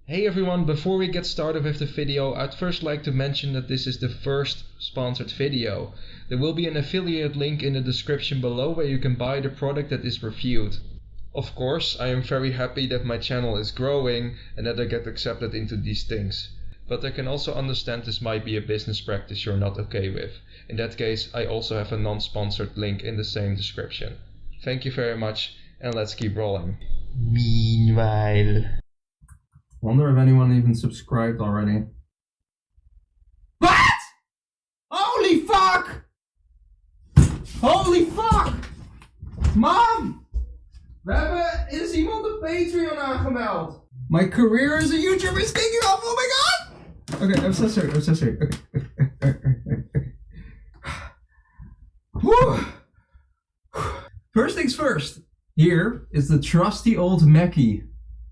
Hey everyone, before we get started with the video, I'd first like to mention that this is the first sponsored video. There will be an affiliate link in the description below where you can buy the product that is reviewed. Of course, I am very happy that my channel is growing and that I get accepted into these things. But I can also understand this might be a business practice you're not okay with. In that case, I also have a non-sponsored link in the same description. Thank you very much and let's keep rolling. Meanwhile. Wonder if anyone even subscribed already. What? Holy fuck! Holy fuck! Mom! Is iemand op Patreon aangemeld? My career as a YouTuber is taking off, oh my god! Okay, I'm so sorry. Okay. First things first. Here is the trusty old Mackie.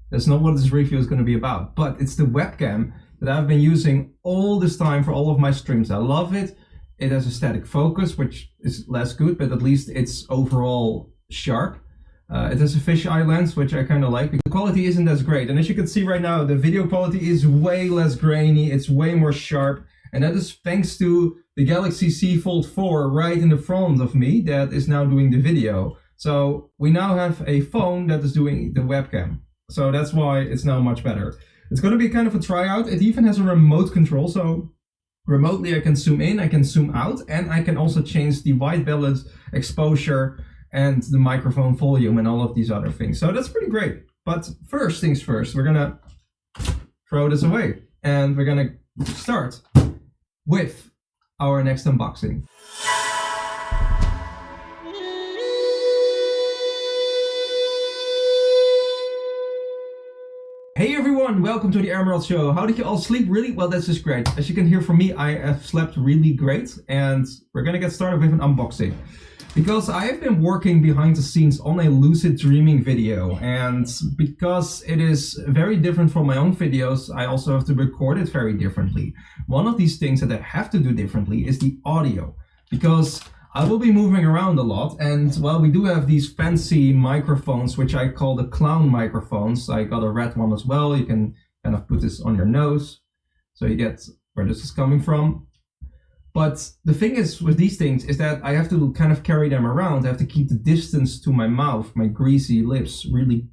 That's not what this review is going to be about, but it's the webcam that I've been using all this time for all of my streams. I love it. It has a static focus, which is less good, but at least it's overall sharp. It has a fisheye lens, which I kind of like. The quality isn't as great, and as you can see right now, the video quality is way less grainy. It's way more sharp, and that is thanks to the Galaxy Z Fold 4 right in the front of me that is now doing the video. So we now have a phone that is doing the webcam. So that's why it's now much better. It's going to be kind of a tryout. It even has a remote control. So remotely I can zoom in, I can zoom out, and I can also change the white balance, exposure, and the microphone volume and all of these other things. So that's pretty great. But first things first, we're going to throw this away. And we're going to start with our next unboxing. Hey everyone, welcome to the Emerald Show. How did you all sleep? Really? Well, that's just great. As you can hear from me, I have slept really great, and we're gonna get started with an unboxing. Because I have been working behind the scenes on a lucid dreaming video, and because it is very different from my own videos, I also have to record it very differently. One of these things that I have to do differently is the audio, because I will be moving around a lot, and while we do have these fancy microphones, which I call the clown microphones, I got a red one as well. You can kind of put this on your nose, so you get where this is coming from. But the thing is with these things is that I have to kind of carry them around. I have to keep the distance to my mouth, my greasy lips, really,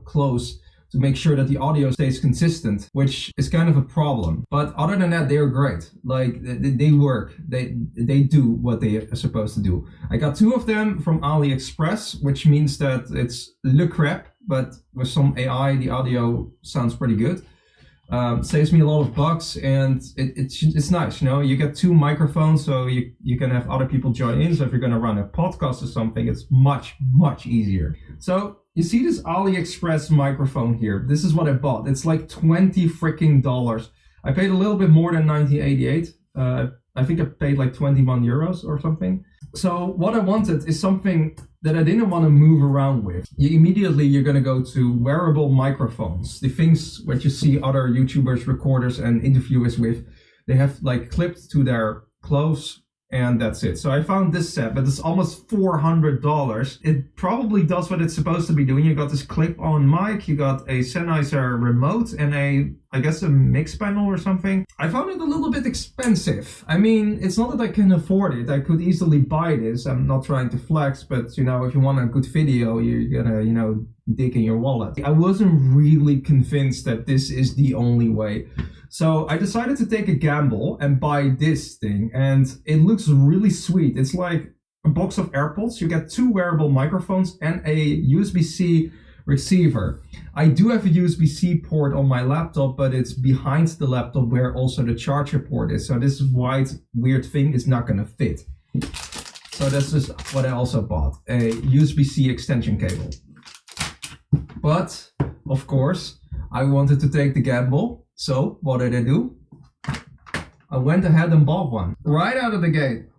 close, to make sure that the audio stays consistent, which is kind of a problem. But other than that, they're great. Like, they work. They do what they are supposed to do. I got 2 of them from AliExpress, which means that it's le crap, but with some AI, the audio sounds pretty good. Saves me a lot of bucks, and it's nice, you get 2 microphones, so you can have other people join in. So if you're going to run a podcast or something, it's much easier. So you see this AliExpress microphone here. This is what I bought. It's like $20 freaking. I paid a little bit more than 1988. I think I paid like 21 euros or something. So what I wanted is something that I didn't want to move around with. You're going to go to wearable microphones. The things what you see other YouTubers, recorders, and interviewers with, they have like clipped to their clothes, and that's it. So I found this set, but it's almost $400. It probably does what it's supposed to be doing. You got this clip-on mic, you got a Sennheiser remote, and I guess a mix panel or something. I found it a little bit expensive. I mean, it's not that I can afford it. I could easily buy this. I'm not trying to flex, but if you want a good video, you're gonna, dig in your wallet. I wasn't really convinced that this is the only way. So I decided to take a gamble and buy this thing, and it looks really sweet. It's like a box of AirPods. You get 2 wearable microphones and a USB-C receiver. I do have a USB-C port on my laptop, but it's behind the laptop where also the charger port is. So this white weird thing is not gonna fit. So that's just what I also bought, a USB-C extension cable. But of course, I wanted to take the gamble. So what did I do? I went ahead and bought one right out of the gate.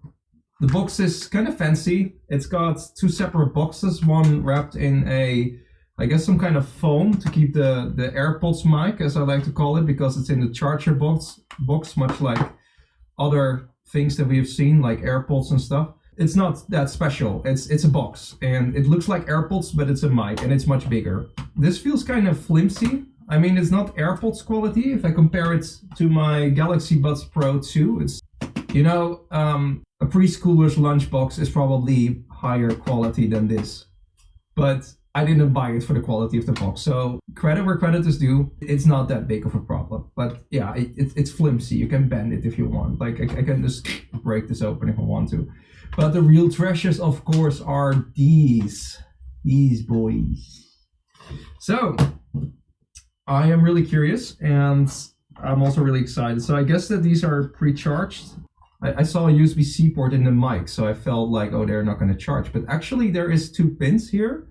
The box is kind of fancy. It's got 2 separate boxes, one wrapped in I guess some kind of foam to keep the AirPods mic, as I like to call it, because it's in the charger box, much like other things that we've seen, like AirPods and stuff. It's not that special. It's a box, and it looks like AirPods, but it's a mic, and it's much bigger. This feels kind of flimsy. I mean, it's not AirPods quality. If I compare it to my Galaxy Buds Pro 2, it's, you know, a preschooler's lunchbox is probably higher quality than this. But I didn't buy it for the quality of the box. So credit where credit is due. It's not that big of a problem. But yeah, it's flimsy. You can bend it if you want. Like I can just break this open if I want to. But the real treasures, of course, are these boys. So I am really curious, and I'm also really excited. So I guess that these are pre-charged. I saw a USB-C port in the mic, so I felt like, oh, they're not going to charge. But actually, there is 2 pins here.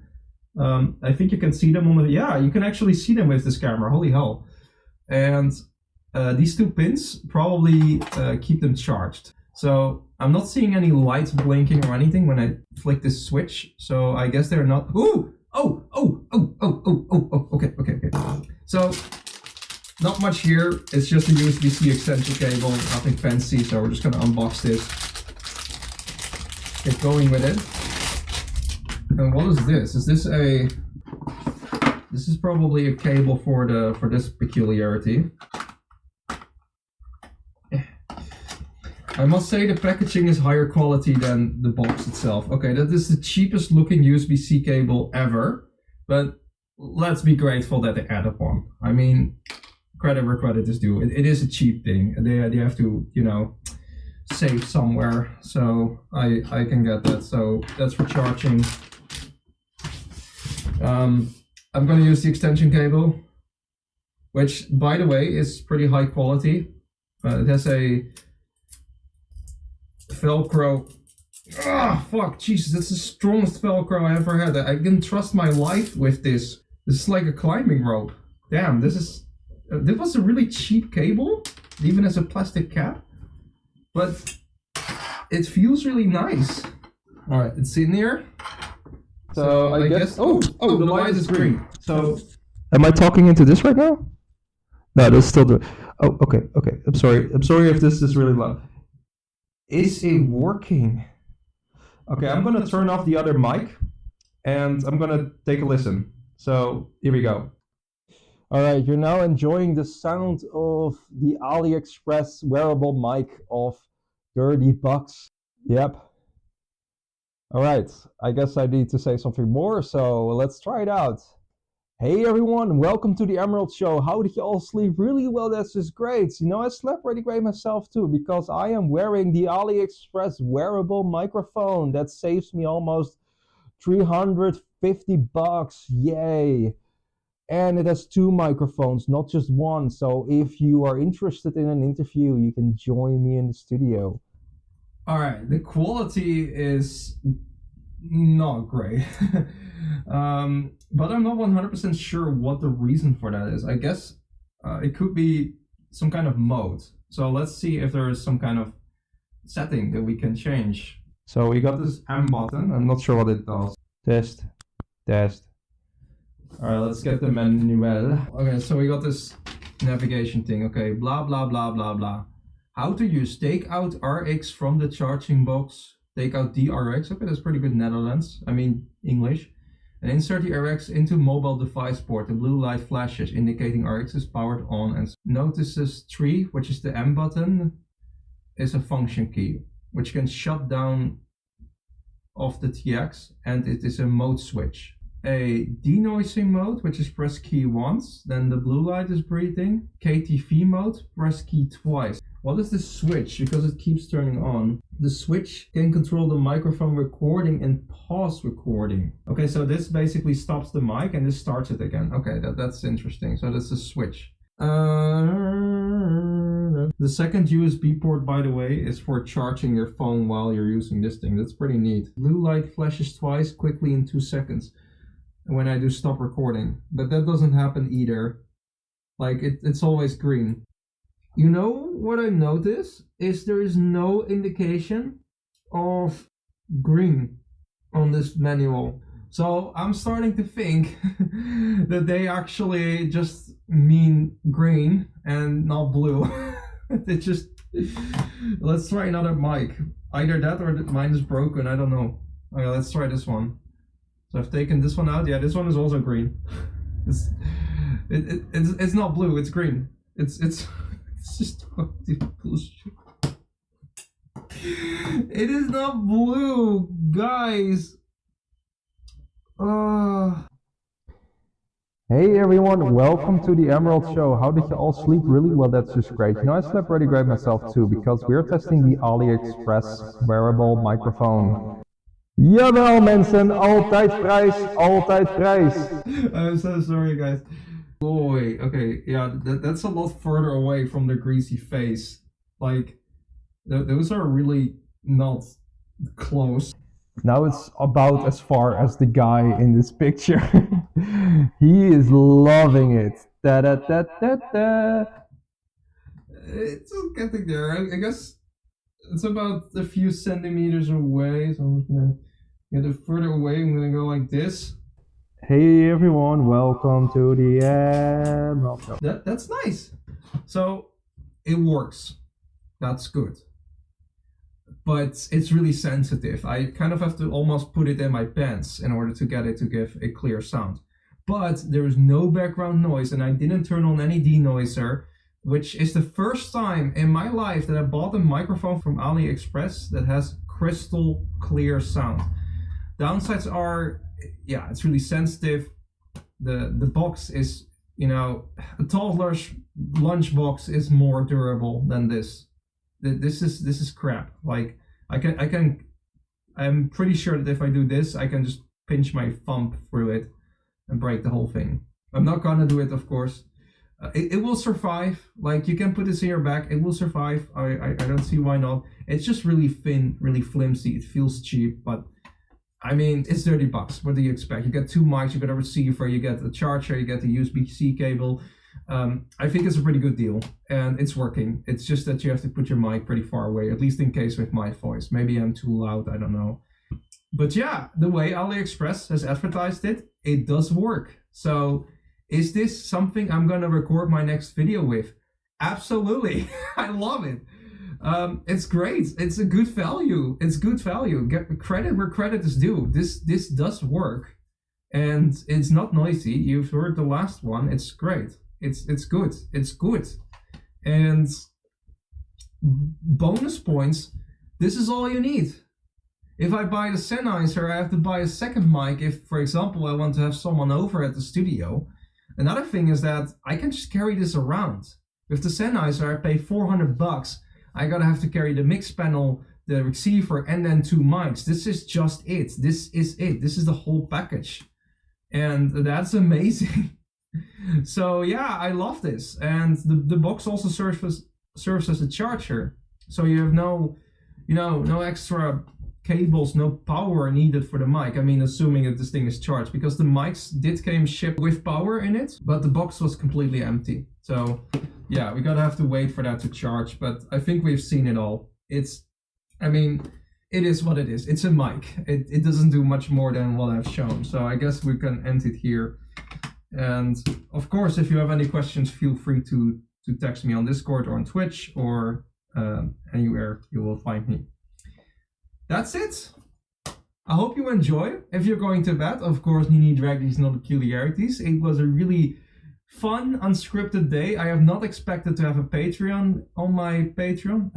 I think you can see them on the... Yeah, you can actually see them with this camera. Holy hell. And these 2 pins probably keep them charged. So I'm not seeing any lights blinking or anything when I flick this switch. So I guess they're not... Ooh! Okay. So, not much here. It's just a USB-C extension cable, nothing fancy. So we're just gonna unbox this, get going with it. And what is this? Is this a? This is probably a cable for this peculiarity. I must say the packaging is higher quality than the box itself. Okay, that is the cheapest looking USB-C cable ever, but let's be grateful that they added one. I mean, credit where credit is due. It is a cheap thing. They have to, you know, save somewhere. So I can get that. So that's for charging. I'm going to use the extension cable, which, by the way, is pretty high quality. It has a Velcro. Ah, fuck, Jesus, that's the strongest Velcro I ever had. I can trust my life with this. This is like a climbing rope. Damn, this was a really cheap cable, even as a plastic cap. But it feels really nice. All right, it's in here. So I guess. Oh, the light is green. So. Am I talking into this right now? No, that's still the. Oh, okay. I'm sorry if this is really loud. Is it working? Okay, I'm gonna turn off the other mic and I'm gonna take a listen. So here we go. All right, you're now enjoying the sound of the AliExpress wearable mic of $30. Yep. All right, I guess I need to say something more, so let's try it out. Hey everyone, welcome to the Emerald Show. How did you all sleep? Really well, that's just great. You know, I slept pretty great myself too, because I am wearing the AliExpress wearable microphone that saves me almost $350. Yay! And it has 2 microphones, not just one. So if you are interested in an interview, you can join me in the studio. All right, the quality is not great. But I'm not 100% sure what the reason for that is. I guess it could be some kind of mode. So let's see if there is some kind of setting that we can change. So we got this M button. I'm not sure what it does. Test. All right, let's get the manual. Okay, so we got this navigation thing. Okay, blah, blah, blah, blah, blah. How to use take out RX from the charging box. Take out the RX. Okay, that's pretty good English. And insert the RX into mobile device port. The blue light flashes, indicating RX is powered on. And notices 3, which is the M button, is a function key, which can shut down of the TX, and it is a mode switch. A denoising mode, which is press key once, then the blue light is breathing. KTV mode, press key twice. What is the switch? Because it keeps turning on. The switch can control the microphone recording and pause recording. Okay, so this basically stops the mic and this starts it again. Okay, that's interesting. So that's the switch. The second USB port, by the way, is for charging your phone while you're using this thing. That's pretty neat. Blue light flashes twice quickly in 2 seconds when I do stop recording. But that doesn't happen either. Like, it's always green. You know what I notice is there is no indication of green on this manual. So I'm starting to think that they actually just mean green and not blue. It just, let's try another mic. Either that or mine is broken, I don't know. Okay, let's try this one. So I've taken this one out. Yeah, this one is also green. It's not blue. It's green. It's just bullshit. It is not blue, guys. Hey everyone, welcome to the Emerald Show. How did you all sleep really? Well, that's just great. You know, I slept pretty great myself too, because we're testing the AliExpress Wearable microphone. Jawel mensen, altijd prijs. I'm so sorry, guys. Boy, okay, yeah, that's a lot further away from the greasy face. Like, those are really not close. Now it's about as far as the guy in this picture. He is loving it. Da da da da da. It's getting there. I guess it's about a few centimeters away, so I'm just gonna get it further away. I'm gonna go like this. Hey everyone, welcome to the Emerald Show. That's nice. So it works. That's good. But it's really sensitive. I kind of have to almost put it in my pants in order to get it to give a clear sound. But there's no background noise, and I didn't turn on any denoiser, which is the first time in my life that I bought a microphone from AliExpress that has crystal clear sound. Downsides are, yeah, it's really sensitive. The box is, you know, a toddler's lunchbox is more durable than this. This is crap. Like I'm pretty sure that if I do this, I can just pinch my thumb through it and break the whole thing. I'm not gonna do it, of course. It will survive. Like, you can put this in your bag. It will survive. I don't see why not. It's just really thin, really flimsy. It feels cheap, but I mean, it's $30. What do you expect? You get two mics, you get a receiver, you get a charger, you get the USB-C cable. I think it's a pretty good deal, and it's working. It's just that you have to put your mic pretty far away, at least in case with my voice. Maybe I'm too loud, I don't know. But yeah, the way AliExpress has advertised it, it does work. So is this something I'm gonna record my next video with? Absolutely. I love it. It's great. It's a good value. It's good value. Get credit where credit is due. This does work, and it's not noisy. You've heard the last one. It's great. It's good. It's good. And bonus points, this is all you need. If I buy the Sennheiser, I have to buy a second mic if, for example, I want to have someone over at the studio. Another thing is that I can just carry this around. With the Sennheiser, I pay $400. I gotta have to carry the mix panel, the receiver, and then two mics. This is just it. This is it. This is the whole package. And that's amazing. So yeah, I love this. And the box also serves as a charger. So you have no extra cables, no power needed for the mic. I mean, assuming that this thing is charged, because the mics did come shipped with power in it, but the box was completely empty. So yeah, we gotta have to wait for that to charge, but I think we've seen it all. It is what it is. It's a mic. It doesn't do much more than what I've shown. So I guess we can end it here. And of course, if you have any questions, feel free to text me on Discord or on Twitch or anywhere you will find me. That's it. I hope you enjoy. If you're going to bed, of course, Nini dragged these no peculiarities. It was a really fun, unscripted day. I have not expected to have a patron on my Patreon.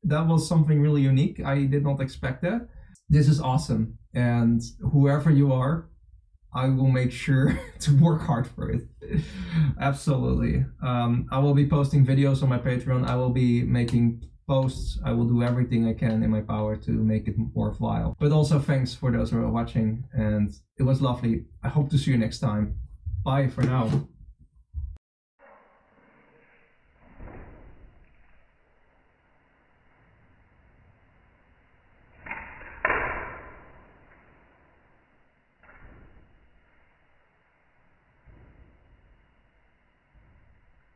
That was something really unique. I did not expect that. This is awesome. And whoever you are, I will make sure to work hard for it. Absolutely. I will be posting videos on my Patreon. I will be making posts. I will do everything I can in my power to make it worthwhile. But also thanks for those who are watching, and it was lovely. I hope to see you next time. Bye for now.